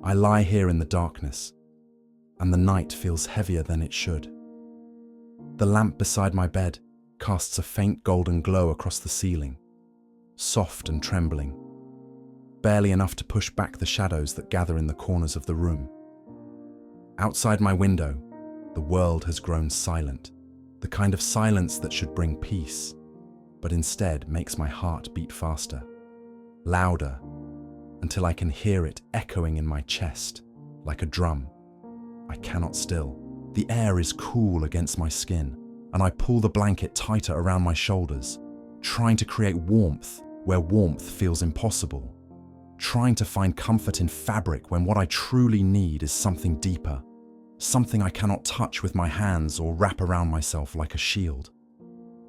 I lie here in the darkness, and the night feels heavier than it should. The lamp beside my bed casts a faint golden glow across the ceiling, soft and trembling, barely enough to push back the shadows that gather in the corners of the room. Outside my window, the world has grown silent, the kind of silence that should bring peace, but instead makes my heart beat faster, louder, until I can hear it echoing in my chest like a drum. I cannot still. The air is cool against my skin, and I pull the blanket tighter around my shoulders, trying to create warmth where warmth feels impossible, trying to find comfort in fabric when what I truly need is something deeper, something I cannot touch with my hands or wrap around myself like a shield.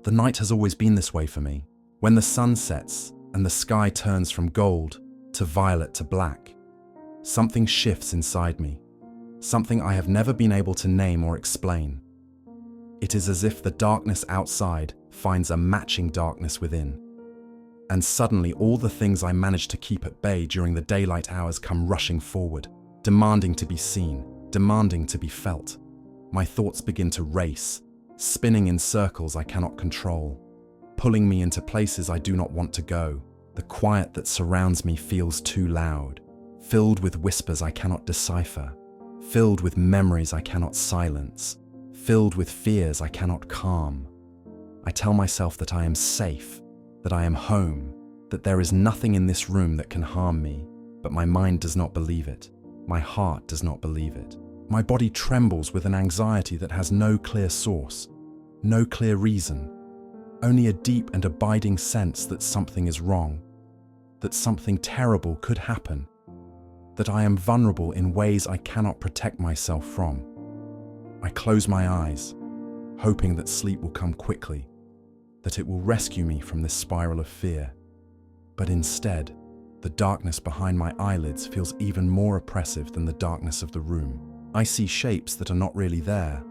The night has always been this way for me. When the sun sets and the sky turns from gold to violet to black, something shifts inside me, something I have never been able to name or explain. It is as if the darkness outside finds a matching darkness within. And suddenly all the things I managed to keep at bay during the daylight hours come rushing forward, demanding to be seen, demanding to be felt. My thoughts begin to race, spinning in circles I cannot control, pulling me into places I do not want to go. The quiet that surrounds me feels too loud, filled with whispers I cannot decipher, filled with memories I cannot silence, filled with fears I cannot calm. I tell myself that I am safe, that I am home, that there is nothing in this room that can harm me, but my mind does not believe it. My heart does not believe it. My body trembles with an anxiety that has no clear source, no clear reason, only a deep and abiding sense that something is wrong, that something terrible could happen, that I am vulnerable in ways I cannot protect myself from. I close my eyes, hoping that sleep will come quickly, that it will rescue me from this spiral of fear. But instead, the darkness behind my eyelids feels even more oppressive than the darkness of the room. I see shapes that are not really there,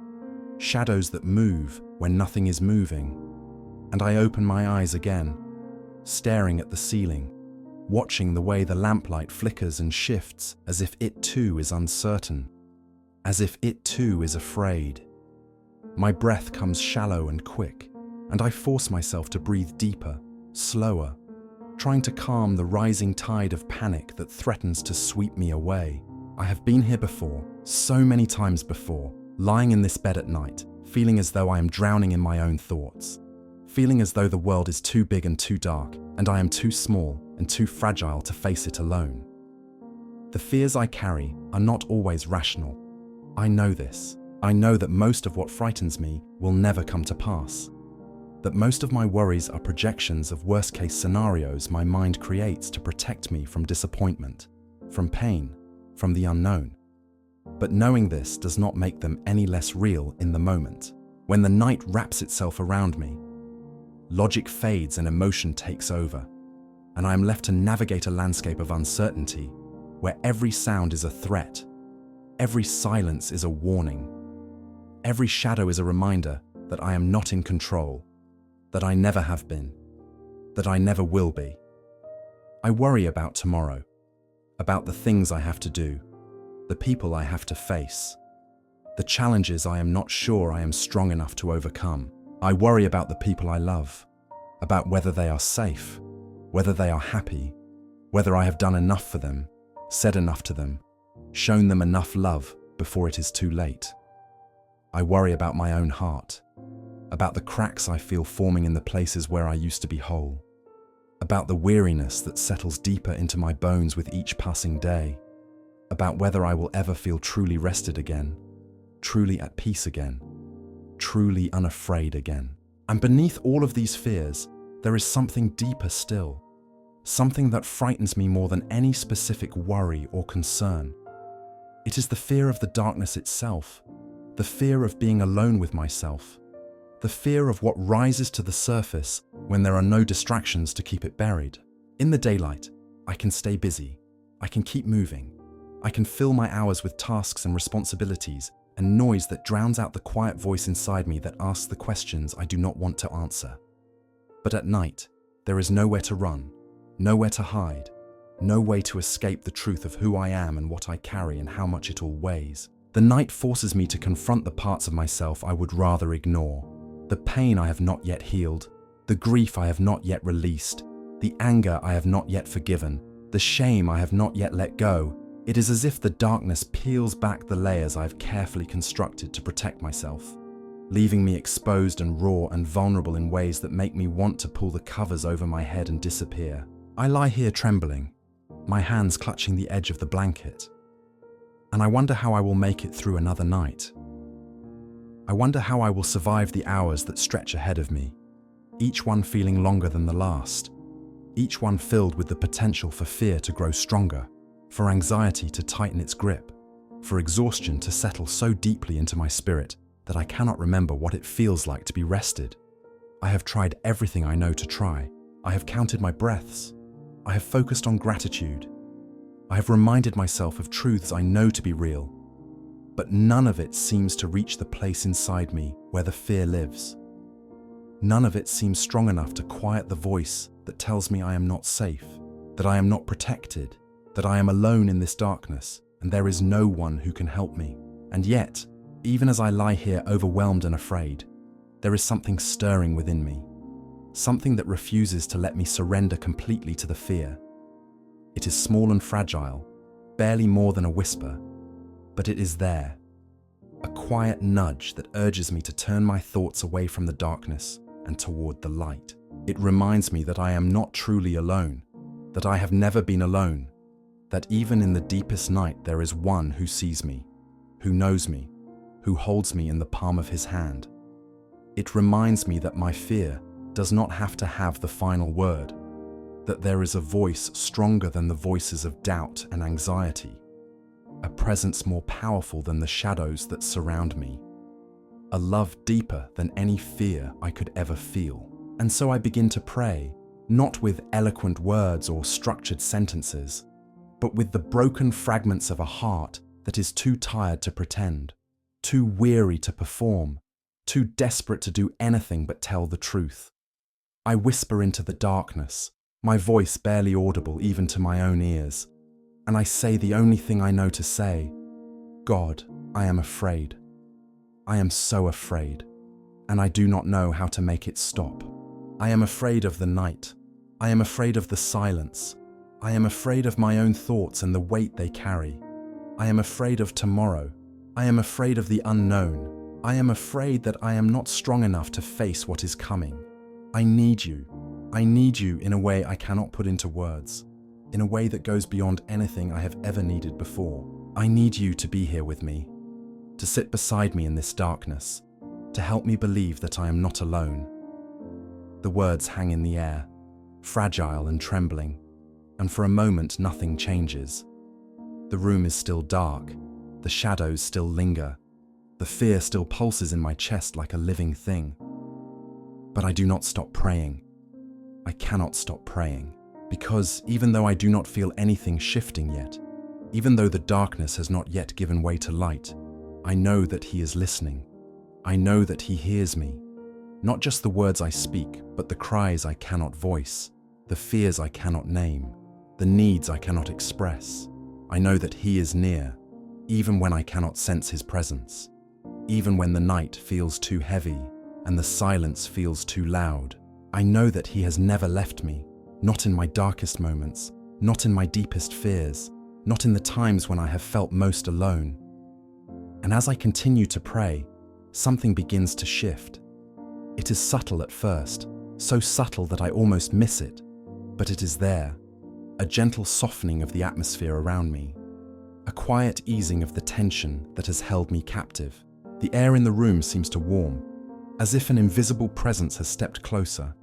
shadows that move when nothing is moving, and I open my eyes again, staring at the ceiling, watching the way the lamplight flickers and shifts as if it too is uncertain, as if it too is afraid. My breath comes shallow and quick, and I force myself to breathe deeper, slower, trying to calm the rising tide of panic that threatens to sweep me away. I have been here before, so many times before, lying in this bed at night, feeling as though I am drowning in my own thoughts, feeling as though the world is too big and too dark, and I am too small and too fragile to face it alone. The fears I carry are not always rational. I know this. I know that most of what frightens me will never come to pass, that most of my worries are projections of worst-case scenarios my mind creates to protect me from disappointment, from pain, from the unknown. But knowing this does not make them any less real in the moment. When the night wraps itself around me, logic fades and emotion takes over, and I am left to navigate a landscape of uncertainty where every sound is a threat, every silence is a warning, every shadow is a reminder that I am not in control, that I never have been, that I never will be. I worry about tomorrow, about the things I have to do, the people I have to face, the challenges I am not sure I am strong enough to overcome. I worry about the people I love, about whether they are safe, whether they are happy, whether I have done enough for them, said enough to them, shown them enough love before it is too late. I worry about my own heart, about the cracks I feel forming in the places where I used to be whole, about the weariness that settles deeper into my bones with each passing day, about whether I will ever feel truly rested again, truly at peace again, truly unafraid again. And beneath all of these fears, there is something deeper still, something that frightens me more than any specific worry or concern. It is the fear of the darkness itself, the fear of being alone with myself, the fear of what rises to the surface when there are no distractions to keep it buried. In the daylight, I can stay busy, I can keep moving, I can fill my hours with tasks and responsibilities and noise that drowns out the quiet voice inside me that asks the questions I do not want to answer. But at night, there is nowhere to run, nowhere to hide, no way to escape the truth of who I am and what I carry and how much it all weighs. The night forces me to confront the parts of myself I would rather ignore. The pain I have not yet healed, the grief I have not yet released, the anger I have not yet forgiven, the shame I have not yet let go. It is as if the darkness peels back the layers I have carefully constructed to protect myself, leaving me exposed and raw and vulnerable in ways that make me want to pull the covers over my head and disappear. I lie here trembling, my hands clutching the edge of the blanket, and I wonder how I will make it through another night. I wonder how I will survive the hours that stretch ahead of me, each one feeling longer than the last, each one filled with the potential for fear to grow stronger, for anxiety to tighten its grip, for exhaustion to settle so deeply into my spirit that I cannot remember what it feels like to be rested. I have tried everything I know to try. I have counted my breaths. I have focused on gratitude. I have reminded myself of truths I know to be real, but none of it seems to reach the place inside me where the fear lives. None of it seems strong enough to quiet the voice that tells me I am not safe, that I am not protected, that I am alone in this darkness and there is no one who can help me. And yet, even as I lie here overwhelmed and afraid, there is something stirring within me, something that refuses to let me surrender completely to the fear. It is small and fragile, barely more than a whisper, but it is there, a quiet nudge that urges me to turn my thoughts away from the darkness and toward the light. It reminds me that I am not truly alone, that I have never been alone, that even in the deepest night there is one who sees me, who knows me, who holds me in the palm of his hand. It reminds me that my fear does not have to have the final word, that there is a voice stronger than the voices of doubt and anxiety, a presence more powerful than the shadows that surround me, a love deeper than any fear I could ever feel. And so I begin to pray, not with eloquent words or structured sentences, but with the broken fragments of a heart that is too tired to pretend, too weary to perform, too desperate to do anything but tell the truth. I whisper into the darkness, my voice barely audible even to my own ears, and I say the only thing I know to say: God, I am afraid. I am so afraid, and I do not know how to make it stop. I am afraid of the night. I am afraid of the silence. I am afraid of my own thoughts and the weight they carry. I am afraid of tomorrow. I am afraid of the unknown. I am afraid that I am not strong enough to face what is coming. I need you. I need you in a way I cannot put into words, in a way that goes beyond anything I have ever needed before. I need you to be here with me, to sit beside me in this darkness, to help me believe that I am not alone. The words hang in the air, fragile and trembling, and for a moment nothing changes. The room is still dark, the shadows still linger, the fear still pulses in my chest like a living thing. But I do not stop praying. I cannot stop praying, because even though I do not feel anything shifting yet, even though the darkness has not yet given way to light, I know that He is listening. I know that He hears me, not just the words I speak, but the cries I cannot voice, the fears I cannot name, the needs I cannot express. I know that He is near, even when I cannot sense His presence, even when the night feels too heavy and the silence feels too loud. I know that He has never left me, not in my darkest moments, not in my deepest fears, not in the times when I have felt most alone. And as I continue to pray, something begins to shift. It is subtle at first, so subtle that I almost miss it, but it is there, a gentle softening of the atmosphere around me, a quiet easing of the tension that has held me captive. The air in the room seems to warm, as if an invisible presence has stepped closer,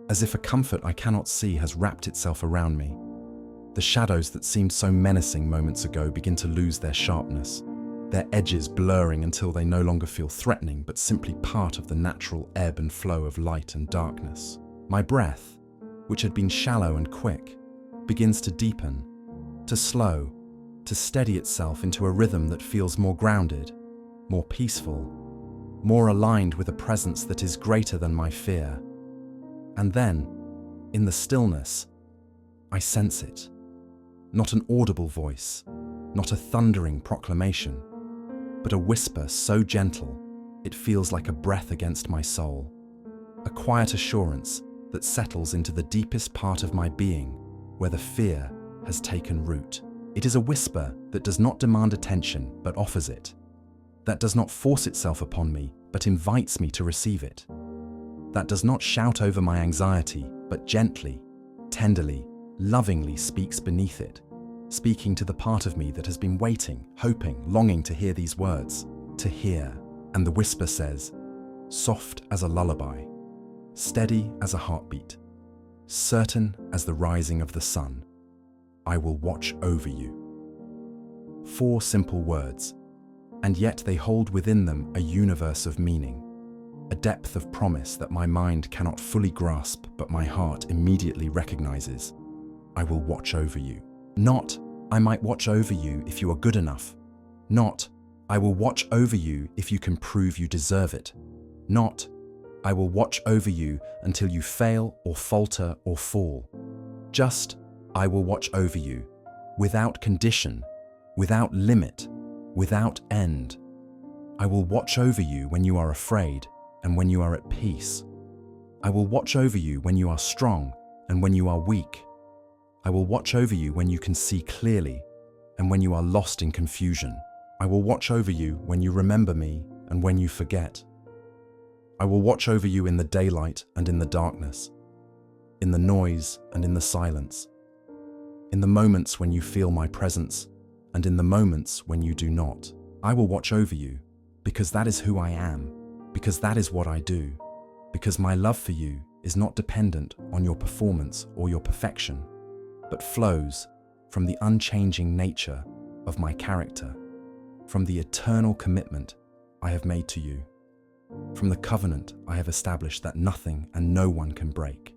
as if a comfort I cannot see has wrapped itself around me. The shadows that seemed so menacing moments ago begin to lose their sharpness, their edges blurring until they no longer feel threatening but simply part of the natural ebb and flow of light and darkness. My breath, which had been shallow and quick, begins to deepen, to slow, to steady itself into a rhythm that feels more grounded, more peaceful, more aligned with a presence that is greater than my fear. And then, in the stillness, I sense it. not an audible voice, not a thundering proclamation, but a whisper so gentle it feels like a breath against my soul, a quiet assurance that settles into the deepest part of my being where the fear has taken root. It is a whisper that does not demand attention but offers it, that does not force itself upon me but invites me to receive it, that does not shout over my anxiety but gently, tenderly, lovingly speaks beneath it, speaking to the part of me that has been waiting, hoping, longing to hear these words, to hear. And the whisper says, soft as a lullaby, steady as a heartbeat, certain as the rising of the sun, I will watch over you. 4 simple words, and yet they hold within them a universe of meaning, a depth of promise that my mind cannot fully grasp but my heart immediately recognizes. I will watch over you. Not, I might watch over you if you are good enough. Not, I will watch over you if you can prove you deserve it. Not, I will watch over you until you fail or falter or fall. Just, I will watch over you, without condition, without limit, without end. I will watch over you when you are afraid and when you are at peace. I will watch over you when you are strong and when you are weak. I will watch over you when you can see clearly and when you are lost in confusion. I will watch over you when you remember me and when you forget. I will watch over you in the daylight and in the darkness, in the noise and in the silence, in the moments when you feel my presence and in the moments when you do not. I will watch over you because that is who I am, because that is what I do, because my love for you is not dependent on your performance or your perfection, but flows from the unchanging nature of my character, from the eternal commitment I have made to you, from the covenant I have established that nothing and no one can break.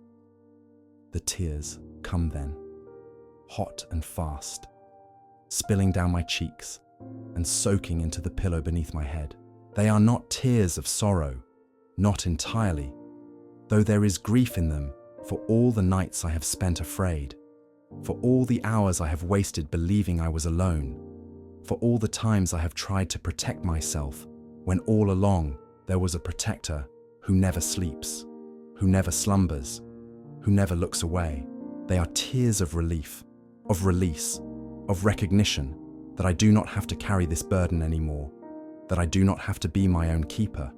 The tears come then, hot and fast, spilling down my cheeks and soaking into the pillow beneath my head. They are not tears of sorrow, not entirely, though there is grief in them for all the nights I have spent afraid, for all the hours I have wasted believing I was alone, for all the times I have tried to protect myself when all along there was a protector who never sleeps, who never slumbers, who never looks away. They are tears of relief, of release, of recognition that I do not have to carry this burden anymore, that I do not have to be my own keeper,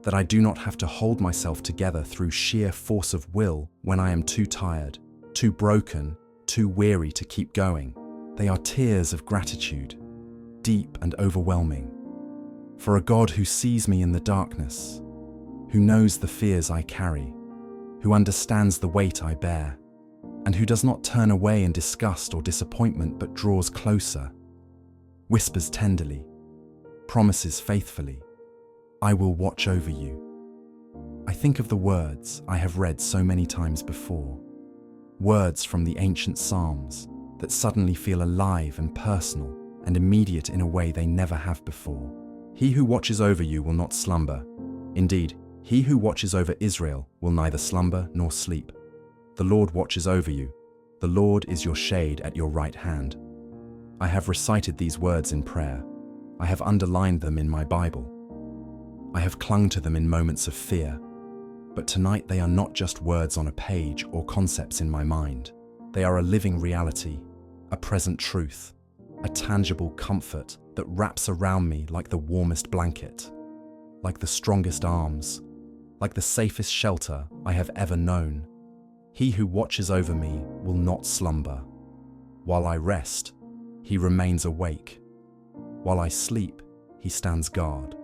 that I do not have to hold myself together through sheer force of will when I am too tired, too broken, too weary to keep going. They are tears of gratitude, deep and overwhelming, for a God who sees me in the darkness, who knows the fears I carry, who understands the weight I bear, and who does not turn away in disgust or disappointment but draws closer, whispers tenderly, promises faithfully, I will watch over you. I think of the words I have read so many times before, words from the ancient Psalms that suddenly feel alive and personal and immediate in a way they never have before. He who watches over you will not slumber. Indeed, he who watches over Israel will neither slumber nor sleep. The Lord watches over you. The Lord is your shade at your right hand. I have recited these words in prayer. I have underlined them in my Bible. I have clung to them in moments of fear. But tonight they are not just words on a page or concepts in my mind. They are a living reality, a present truth, a tangible comfort that wraps around me like the warmest blanket, like the strongest arms, like the safest shelter I have ever known. He who watches over me will not slumber. While I rest, he remains awake. While I sleep, he stands guard.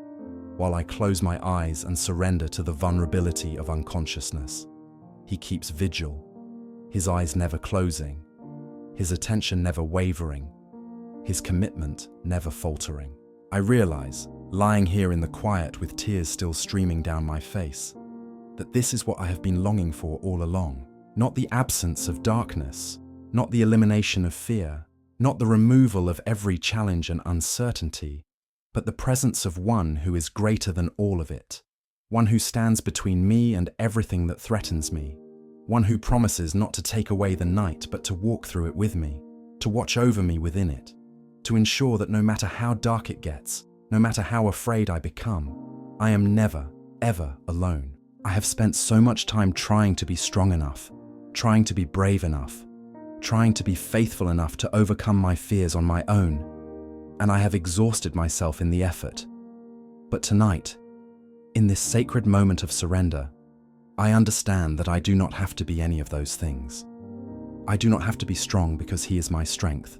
While I close my eyes and surrender to the vulnerability of unconsciousness, he keeps vigil, his eyes never closing, his attention never wavering, his commitment never faltering. I realize, lying here in the quiet with tears still streaming down my face, that this is what I have been longing for all along. Not the absence of darkness, not the elimination of fear, not the removal of every challenge and uncertainty, but the presence of one who is greater than all of it, one who stands between me and everything that threatens me, one who promises not to take away the night but to walk through it with me, to watch over me within it, to ensure that no matter how dark it gets, no matter how afraid I become, I am never, ever alone. I have spent so much time trying to be strong enough, trying to be brave enough, trying to be faithful enough to overcome my fears on my own, and I have exhausted myself in the effort. But tonight, in this sacred moment of surrender, I understand that I do not have to be any of those things. I do not have to be strong because He is my strength.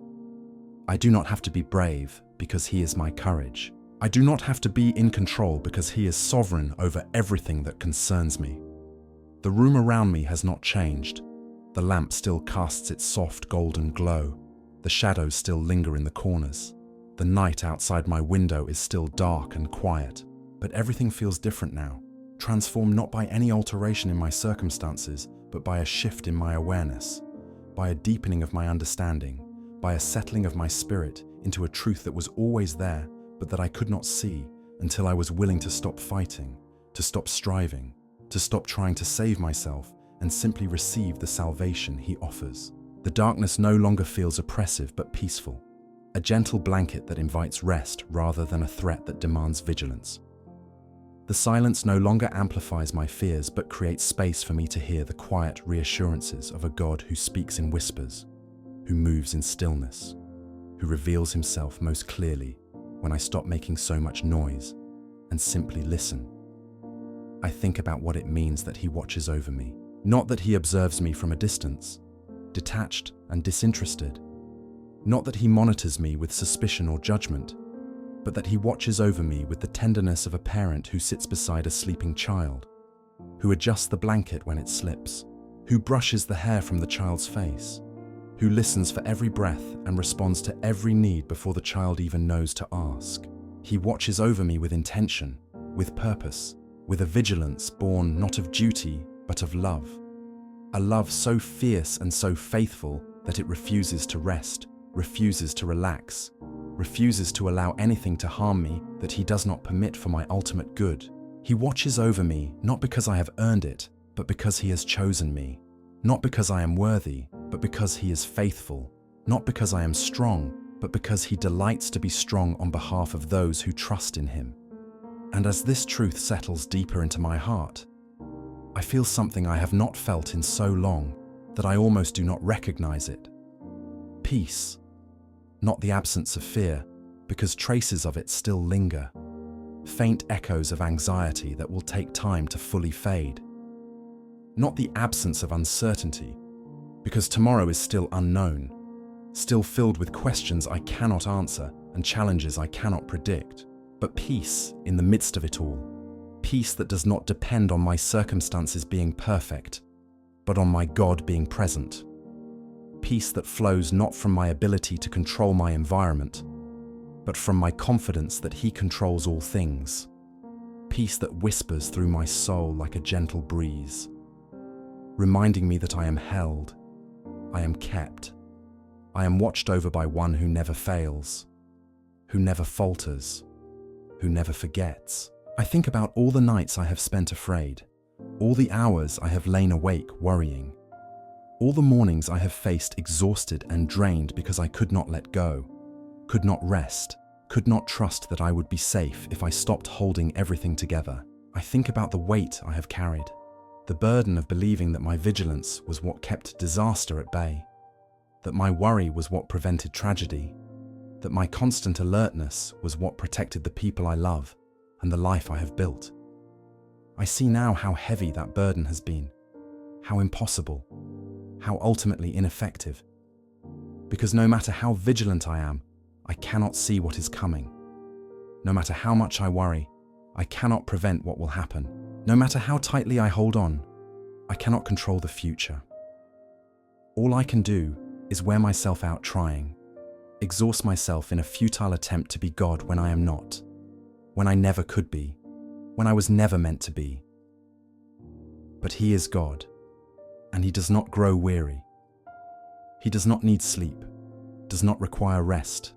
I do not have to be brave because He is my courage. I do not have to be in control because He is sovereign over everything that concerns me. The room around me has not changed. The lamp still casts its soft golden glow. The shadows still linger in the corners. The night outside my window is still dark and quiet. But everything feels different now, transformed not by any alteration in my circumstances, but by a shift in my awareness, by a deepening of my understanding, by a settling of my spirit into a truth that was always there, but that I could not see until I was willing to stop fighting, to stop striving, to stop trying to save myself and simply receive the salvation He offers. The darkness no longer feels oppressive but peaceful, a gentle blanket that invites rest rather than a threat that demands vigilance. The silence no longer amplifies my fears but creates space for me to hear the quiet reassurances of a God who speaks in whispers, who moves in stillness, who reveals Himself most clearly when I stop making so much noise and simply listen. I think about what it means that He watches over me, not that He observes me from a distance, detached and disinterested, not that He monitors me with suspicion or judgment, but that He watches over me with the tenderness of a parent who sits beside a sleeping child, who adjusts the blanket when it slips, who brushes the hair from the child's face, who listens for every breath and responds to every need before the child even knows to ask. He watches over me with intention, with purpose, with a vigilance born not of duty but of love. A love so fierce and so faithful that it refuses to rest, refuses to relax, refuses to allow anything to harm me that He does not permit for my ultimate good. He watches over me not because I have earned it, but because He has chosen me. Not because I am worthy, but because He is faithful. Not because I am strong, but because He delights to be strong on behalf of those who trust in Him. And as this truth settles deeper into my heart, I feel something I have not felt in so long that I almost do not recognize it. Peace. Not the absence of fear, because traces of it still linger. Faint echoes of anxiety that will take time to fully fade. Not the absence of uncertainty, because tomorrow is still unknown, still filled with questions I cannot answer and challenges I cannot predict. But peace in the midst of it all. Peace that does not depend on my circumstances being perfect, but on my God being present. Peace that flows not from my ability to control my environment, but from my confidence that He controls all things. Peace that whispers through my soul like a gentle breeze, reminding me that I am held, I am kept, I am watched over by one who never fails, who never falters, who never forgets. I think about all the nights I have spent afraid, all the hours I have lain awake worrying, all the mornings I have faced exhausted and drained because I could not let go, could not rest, could not trust that I would be safe if I stopped holding everything together. I think about the weight I have carried, the burden of believing that my vigilance was what kept disaster at bay, that my worry was what prevented tragedy, that my constant alertness was what protected the people I love and the life I have built. I see now how heavy that burden has been, how impossible, how ultimately ineffective. Because no matter how vigilant I am, I cannot see what is coming. No matter how much I worry, I cannot prevent what will happen. No matter how tightly I hold on, I cannot control the future. All I can do is wear myself out trying, exhaust myself in a futile attempt to be God when I am not, when I never could be, when I was never meant to be. But He is God, and He does not grow weary. He does not need sleep, does not require rest,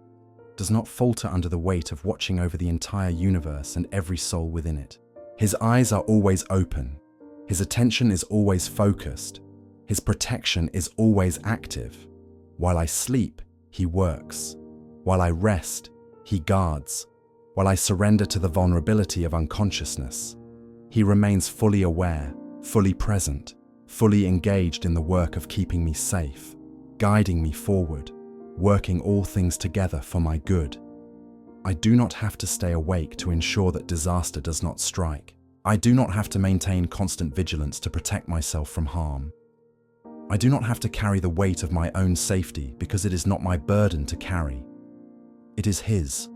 does not falter under the weight of watching over the entire universe and every soul within it. His eyes are always open, His attention is always focused, His protection is always active. While I sleep, He works. While I rest, He guards. While I surrender to the vulnerability of unconsciousness, He remains fully aware, fully present, fully engaged in the work of keeping me safe, guiding me forward, working all things together for my good. I do not have to stay awake to ensure that disaster does not strike. I do not have to maintain constant vigilance to protect myself from harm. I do not have to carry the weight of my own safety because it is not my burden to carry. It is His,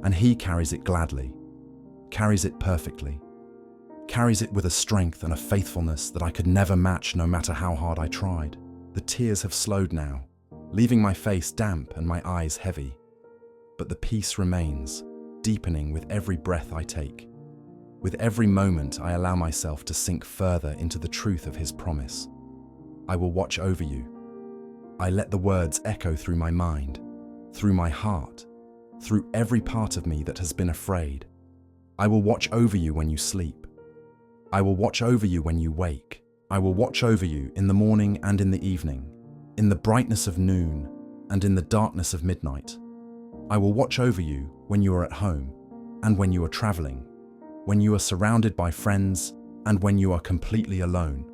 and He carries it gladly, carries it perfectly, carries it with a strength and a faithfulness that I could never match no matter how hard I tried. The tears have slowed now, leaving my face damp and my eyes heavy. But the peace remains, deepening with every breath I take. With every moment I allow myself to sink further into the truth of His promise. I will watch over you. I let the words echo through my mind, through my heart, through every part of me that has been afraid. I will watch over you when you sleep. I will watch over you when you wake. I will watch over you in the morning and in the evening, in the brightness of noon and in the darkness of midnight. I will watch over you when you are at home and when you are traveling, when you are surrounded by friends and when you are completely alone.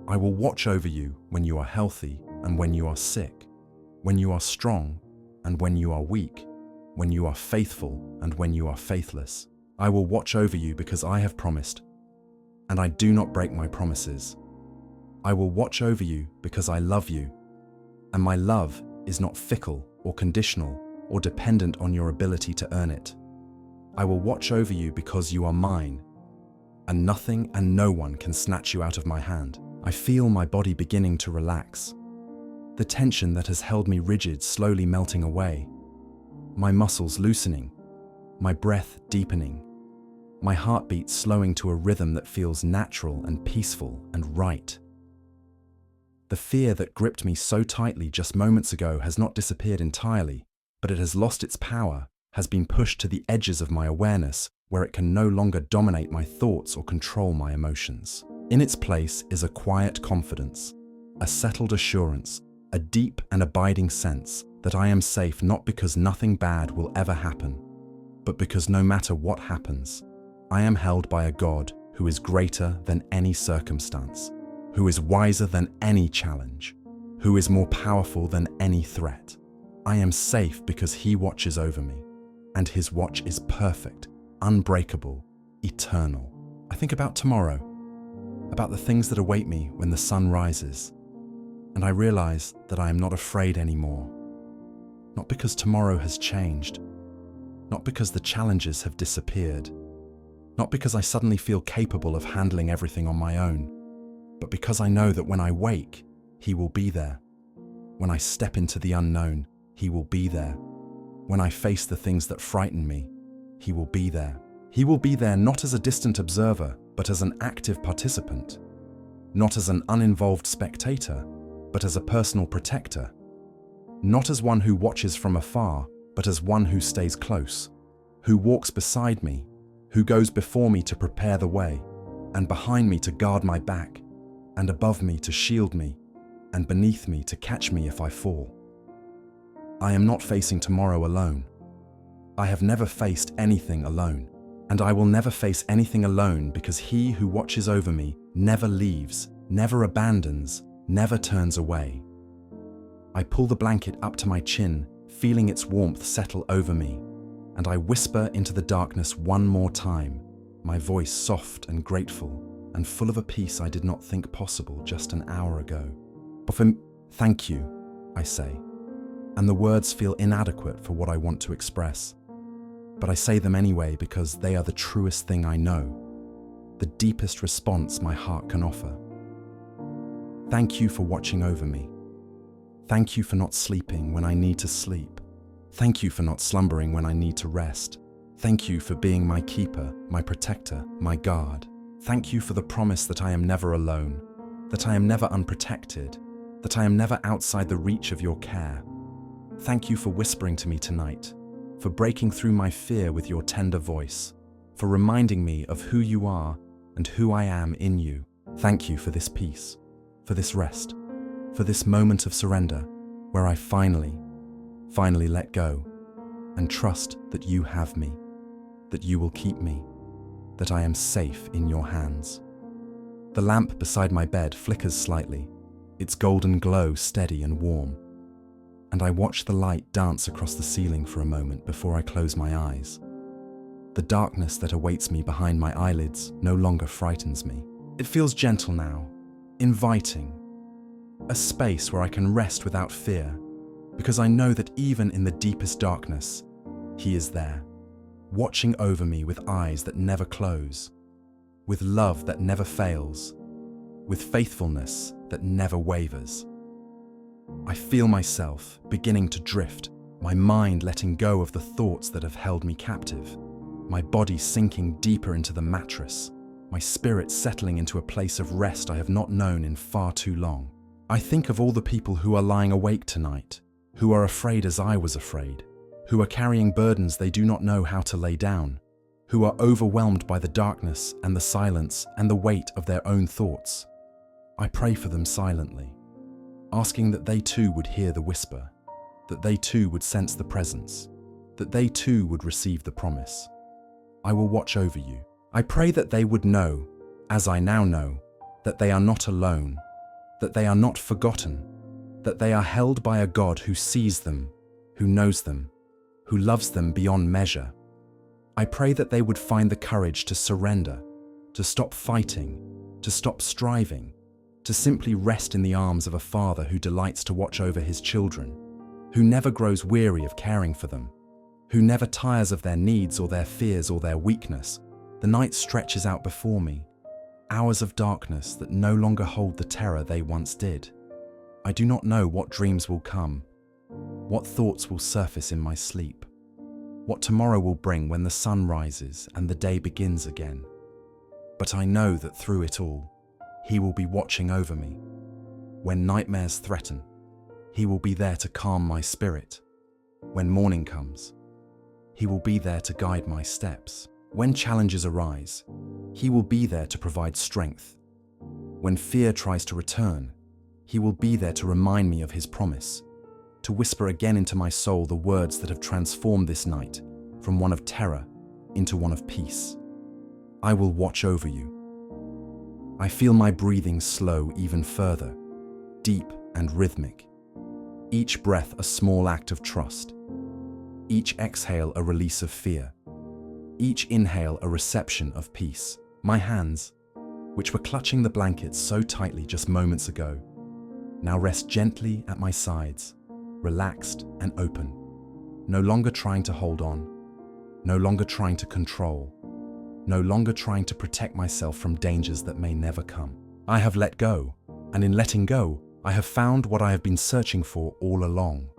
I will watch over you when you are healthy and when you are sick, when you are strong and when you are weak, when you are faithful and when you are faithless. I will watch over you because I have promised, and I do not break my promises. I will watch over you because I love you, and my love is not fickle or conditional or dependent on your ability to earn it. I will watch over you because you are mine, and nothing and no one can snatch you out of my hand. I feel my body beginning to relax, the tension that has held me rigid slowly melting away, my muscles loosening, my breath deepening, my heartbeat slowing to a rhythm that feels natural and peaceful and right. The fear that gripped me so tightly just moments ago has not disappeared entirely, but it has lost its power, has been pushed to the edges of my awareness where it can no longer dominate my thoughts or control my emotions. In its place is a quiet confidence, a settled assurance, a deep and abiding sense that I am safe not because nothing bad will ever happen, but because no matter what happens, I am held by a God who is greater than any circumstance, who is wiser than any challenge, who is more powerful than any threat. I am safe because He watches over me, and His watch is perfect, unbreakable, eternal. I think about tomorrow, about the things that await me when the sun rises, and I realize that I am not afraid anymore. Not because tomorrow has changed, not because the challenges have disappeared, not because I suddenly feel capable of handling everything on my own, but because I know that when I wake, He will be there. When I step into the unknown, He will be there. When I face the things that frighten me, He will be there. He will be there not as a distant observer, but as an active participant. Not as an uninvolved spectator, but as a personal protector. Not as one who watches from afar, but as one who stays close, who walks beside me, who goes before me to prepare the way, and behind me to guard my back, and above me to shield me, and beneath me to catch me if I fall. I am not facing tomorrow alone. I have never faced anything alone, and I will never face anything alone because He who watches over me never leaves, never abandons, never turns away. I pull the blanket up to my chin, feeling its warmth settle over me, and I whisper into the darkness one more time, my voice soft and grateful, and full of a peace I did not think possible just an hour ago. Thank you, I say, and the words feel inadequate for what I want to express. But I say them anyway because they are the truest thing I know, the deepest response my heart can offer. Thank you for watching over me. Thank you for not sleeping when I need to sleep. Thank you for not slumbering when I need to rest. Thank you for being my keeper, my protector, my guard. Thank you for the promise that I am never alone, that I am never unprotected, that I am never outside the reach of your care. Thank you for whispering to me tonight, for breaking through my fear with your tender voice, for reminding me of who you are and who I am in you. Thank you for this peace, for this rest, for this moment of surrender, where I finally, Finally let go and trust that you have me, that you will keep me, that I am safe in your hands. The lamp beside my bed flickers slightly, its golden glow steady and warm, and I watch the light dance across the ceiling for a moment before I close my eyes. The darkness that awaits me behind my eyelids no longer frightens me. It feels gentle now, inviting, a space where I can rest without fear, because I know that even in the deepest darkness, He is there, watching over me with eyes that never close, with love that never fails, with faithfulness that never wavers. I feel myself beginning to drift, my mind letting go of the thoughts that have held me captive, my body sinking deeper into the mattress, my spirit settling into a place of rest I have not known in far too long. I think of all the people who are lying awake tonight, who are afraid as I was afraid, who are carrying burdens they do not know how to lay down, who are overwhelmed by the darkness and the silence and the weight of their own thoughts. I pray for them silently, asking that they too would hear the whisper, that they too would sense the presence, that they too would receive the promise. I will watch over you. I pray that they would know, as I now know, that they are not alone, that they are not forgotten, that they are held by a God who sees them, who knows them, who loves them beyond measure. I pray that they would find the courage to surrender, to stop fighting, to stop striving, to simply rest in the arms of a Father who delights to watch over His children, who never grows weary of caring for them, who never tires of their needs or their fears or their weakness. The night stretches out before me, hours of darkness that no longer hold the terror they once did. I do not know what dreams will come, what thoughts will surface in my sleep, what tomorrow will bring when the sun rises and the day begins again. But I know that through it all, He will be watching over me. When nightmares threaten, He will be there to calm my spirit. When morning comes, He will be there to guide my steps. When challenges arise, He will be there to provide strength. When fear tries to return, He will be there to remind me of His promise, to whisper again into my soul the words that have transformed this night from one of terror into one of peace. I will watch over you. I feel my breathing slow even further, deep and rhythmic. Each breath a small act of trust. Each exhale a release of fear. Each inhale a reception of peace. My hands, which were clutching the blankets so tightly just moments ago, now rest gently at my sides, relaxed and open, no longer trying to hold on, no longer trying to control, no longer trying to protect myself from dangers that may never come. I have let go, and in letting go, I have found what I have been searching for all along.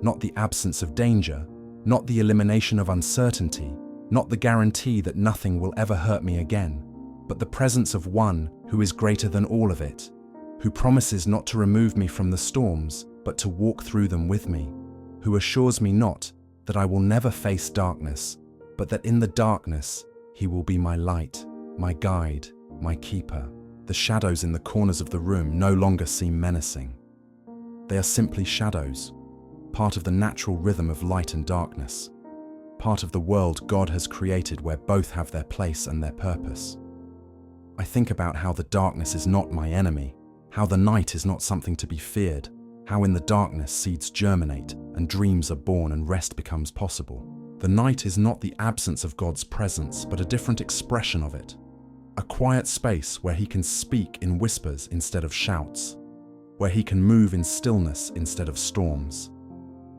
Not the absence of danger, not the elimination of uncertainty, not the guarantee that nothing will ever hurt me again, but the presence of one who is greater than all of it, who promises not to remove me from the storms, but to walk through them with me, who assures me not that I will never face darkness, but that in the darkness, He will be my light, my guide, my keeper. The shadows in the corners of the room no longer seem menacing. They are simply shadows, part of the natural rhythm of light and darkness, part of the world God has created where both have their place and their purpose. I think about how the darkness is not my enemy, how the night is not something to be feared, how in the darkness seeds germinate and dreams are born and rest becomes possible. The night is not the absence of God's presence, but a different expression of it. A quiet space where He can speak in whispers instead of shouts, where He can move in stillness instead of storms,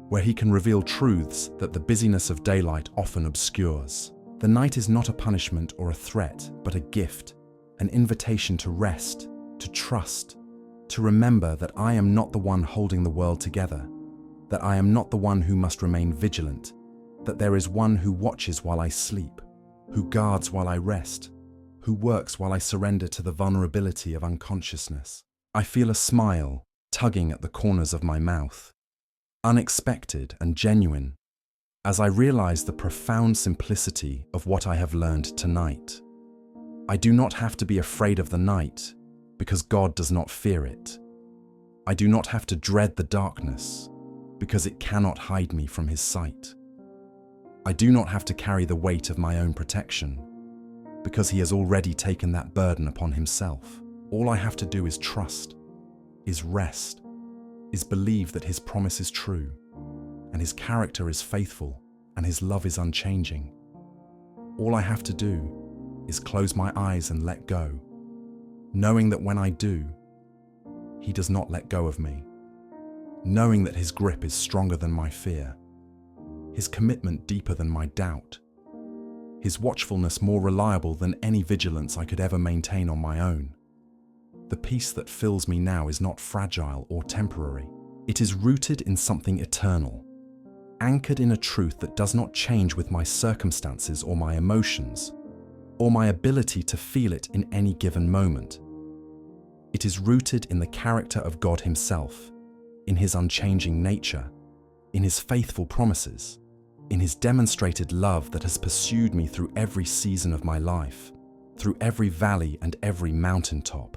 where He can reveal truths that the busyness of daylight often obscures. The night is not a punishment or a threat, but a gift, an invitation to rest, to trust, to remember that I am not the one holding the world together, that I am not the one who must remain vigilant, that there is one who watches while I sleep, who guards while I rest, who works while I surrender to the vulnerability of unconsciousness. I feel a smile tugging at the corners of my mouth, unexpected and genuine, as I realize the profound simplicity of what I have learned tonight. I do not have to be afraid of the night, because God does not fear it. I do not have to dread the darkness, because it cannot hide me from his sight. I do not have to carry the weight of my own protection, because he has already taken that burden upon himself. All I have to do is trust, is rest, is believe that his promise is true, and his character is faithful, and his love is unchanging. All I have to do is close my eyes and let go, knowing that when I do, he does not let go of me, knowing that his grip is stronger than my fear, his commitment deeper than my doubt, his watchfulness more reliable than any vigilance I could ever maintain on my own. The peace that fills me now is not fragile or temporary. It is rooted in something eternal, anchored in a truth that does not change with my circumstances or my emotions, or my ability to feel it in any given moment. It is rooted in the character of God himself, in his unchanging nature, in his faithful promises, in his demonstrated love that has pursued me through every season of my life, through every valley and every mountaintop,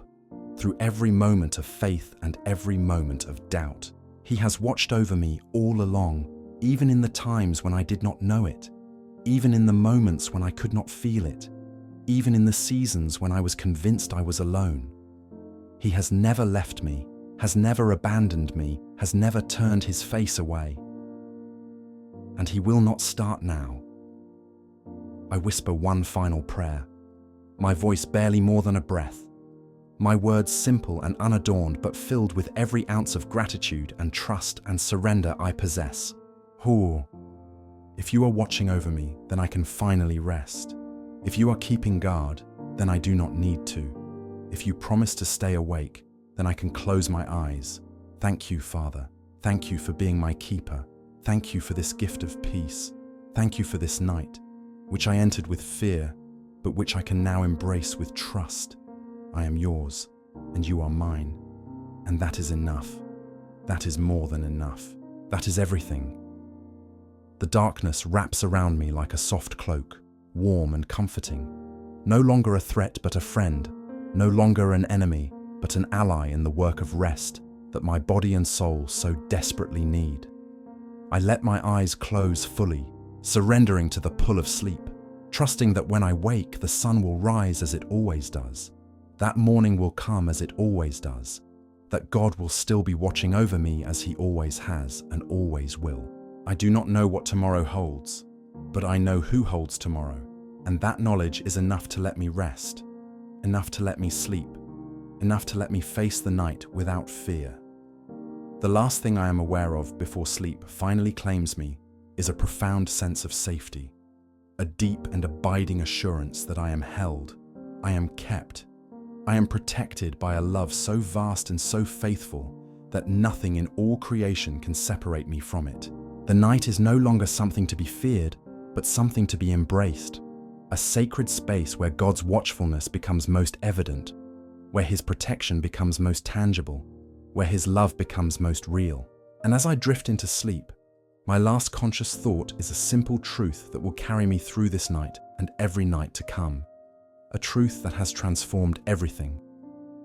through every moment of faith and every moment of doubt. He has watched over me all along, even in the times when I did not know it, even in the moments when I could not feel it, even in the seasons when I was convinced I was alone. He has never left me, has never abandoned me, has never turned his face away. And he will not start now. I whisper one final prayer, my voice barely more than a breath, my words simple and unadorned but filled with every ounce of gratitude and trust and surrender I possess. If you are watching over me, then I can finally rest. If you are keeping guard, then I do not need to. If you promise to stay awake, then I can close my eyes. Thank you, Father. Thank you for being my keeper. Thank you for this gift of peace. Thank you for this night, which I entered with fear, but which I can now embrace with trust. I am yours, and you are mine. And that is enough. That is more than enough. That is everything. The darkness wraps around me like a soft cloak, warm and comforting. No longer a threat, but a friend. No longer an enemy, but an ally in the work of rest that my body and soul so desperately need. I let my eyes close fully, surrendering to the pull of sleep, trusting that when I wake, the sun will rise as it always does. That morning will come as it always does. That God will still be watching over me as he always has and always will. I do not know what tomorrow holds, but I know who holds tomorrow, and that knowledge is enough to let me rest, enough to let me sleep, enough to let me face the night without fear. The last thing I am aware of before sleep finally claims me is a profound sense of safety, a deep and abiding assurance that I am held, I am kept, I am protected by a love so vast and so faithful that nothing in all creation can separate me from it. The night is no longer something to be feared, but something to be embraced, a sacred space where God's watchfulness becomes most evident, where his protection becomes most tangible, where his love becomes most real. And as I drift into sleep, my last conscious thought is a simple truth that will carry me through this night and every night to come. A truth that has transformed everything.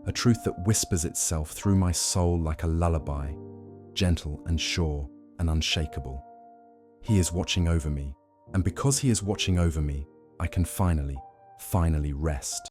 A truth that whispers itself through my soul like a lullaby, gentle and sure and unshakable. He is watching over me, and because he is watching over me, I can finally rest.